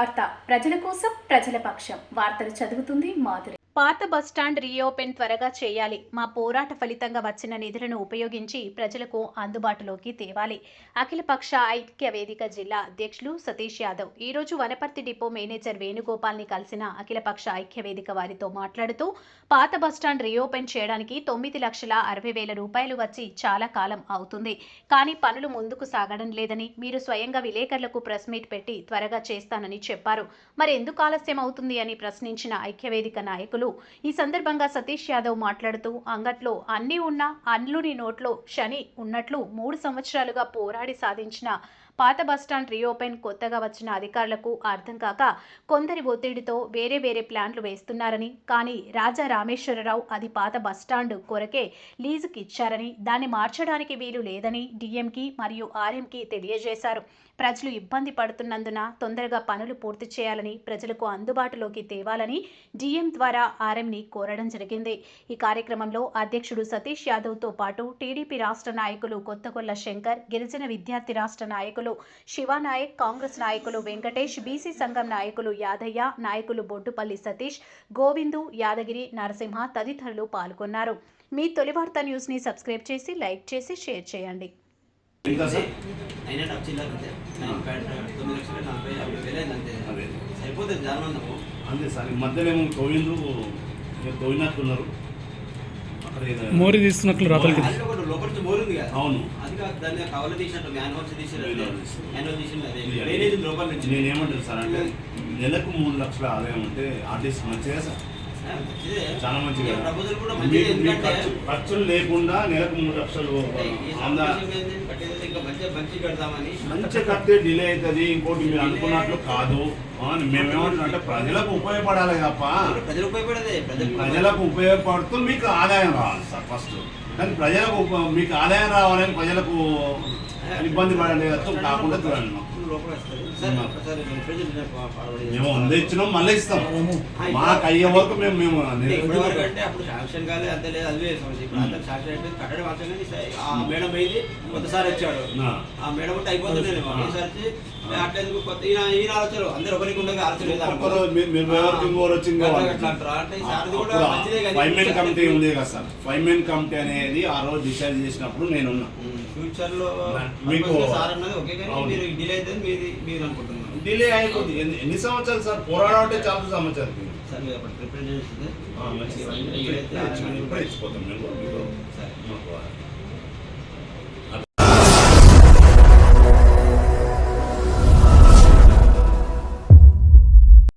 వార్త ప్రజల కోసం ప్రజల పక్షం. వార్తలు చదువుతుంది మాధురి. పాత బస్టాండ్ రీఓపెన్ త్వరగా చేయాలి. మా పోరాట ఫలితంగా వచ్చిన నిధులను ఉపయోగించి ప్రజలకు అందుబాటులోకి తేవాలి. అఖిలపక్ష ఐక్య వేదిక జిల్లా అధ్యక్షులు సతీష్ యాదవ్ ఈ రోజు వనపర్తి డిపో మేనేజర్ వేణుగోపాల్ని కలిసిన అఖిలపక్ష ఐక్య వేదిక వారితో మాట్లాడుతూ పాత బస్టాండ్ రీఓపెన్ చేయడానికి 9,60,000 రూపాయలు వచ్చి చాలా కాలం అవుతుంది. కానీ పనులు ముందుకు సాగడం లేదని, మీరు స్వయంగా విలేకరులకు ప్రెస్ మీట్ పెట్టి త్వరగా చేస్తానని చెప్పారు. మరి ఎందుకు ఆలస్యం అవుతుంది అని ప్రశ్నించిన ఐక్యవేదిక నాయకులు ఈ సందర్భంగా సతీష్ యాదవ్ మాట్లాడుతూ అంగట్లో అన్నీ ఉన్నా అల్లుని నోట్లో శని ఉన్నట్లు 3 సంవత్సరాలుగా పోరాడి సాధించిన పాత బస్టాండ్ రీఓపెన్ కొత్తగా వచ్చిన అధికారులకు అర్థం కాక కొందరి ఒత్తిడితో వేరే ప్లాన్లు వేస్తున్నారని, కానీ రాజా రామేశ్వరరావు అది పాత బస్టాండ్ కొరకే లీజుకి ఇచ్చారని, దాన్ని మార్చడానికి వీలు లేదని డిఎంకి మరియు ఆర్ఎంకి తెలియజేశారు. ప్రజలు ఇబ్బంది పడుతున్నందున తొందరగా పనులు పూర్తి చేయాలని, ప్రజలకు అందుబాటులోకి తేవాలని డిఎం ద్వారా ఆర్ఎంని కోరడం జరిగింది. ఈ కార్యక్రమంలో అధ్యక్షుడు సతీష్ యాదవ్తో పాటు టీడీపీ రాష్ట్ర నాయకులు కొత్తగొల్ల శంకర్, గిరిజన విద్యార్థి రాష్ట్ర నాయకులు శివానాయక్, కాంగ్రెస్ నాయకులు వెంకటేష్, బీసీ సంఘం నాయకులు యాదయ్య, నాయకులు బొడ్డుపల్లి సతీష్, గోవిందు, యాదగిరి, నరసింహ తదితరులు పాల్గొన్నారు. మీ తొలి వార్త న్యూస్ ని సబ్స్క్రైబ్ చేసి, లైక్ చేసి, షేర్ చేయండి. అంతే సార్, ఈ మధ్యలో ఏమో తోయినట్టున్నారు, మోరీ తీస్తున్నట్లు రాతలకి. అవును, నేనేమంటారు సార్ అంటే నెలకు 3 లక్షల ఆదాయం అంటే ఆర్టిస్ట్ మంచిగా సార్, చాలా మంచిగా. ఖర్చులు లేకుండా నెలకు 3 లక్షలు మంచిగా కడితే డిలే అవుతుంది. ఇంకోటి మీరు అనుకున్నట్లు కాదు. మేమేమంటున్నామంటే ప్రజలకు ఉపయోగపడాలి తప్ప, ప్రజలకు ఉపయోగపడుతూ మీకు ఆదాయం రావాలి సార్ ఫస్ట్. కానీ ప్రజలకు మీకు ఆదాయం రావాలని ప్రజలకు ఇబ్బంది పడలేదు కాకుండా చూడండి. మేము అందించినాం, మళ్ళీ ఇస్తాం. మాకు అయ్యే వరకు మేము మేడం అయింది కొత్తసారి వచ్చాడు. ఆ మేడం ఉంటే అయిపోతుంది. ఈయన ఆలోచన అందరూ ఒకరికి ఉండగా ఫైవ్ కమిటీ ఉంది కదా సార్. 5 మెన్ కమిటీ అనేది ఆ రోజు డిసైడ్ చేసినప్పుడు నేనున్నా. ఫ్యూచర్ లో మీకు డిలే అయిపోతుంది. ఎన్ని సంవత్సరాలు సార్ పోరాటం అంటే చాలా సంవత్సరాలు ఇచ్చిపోతాం మేము.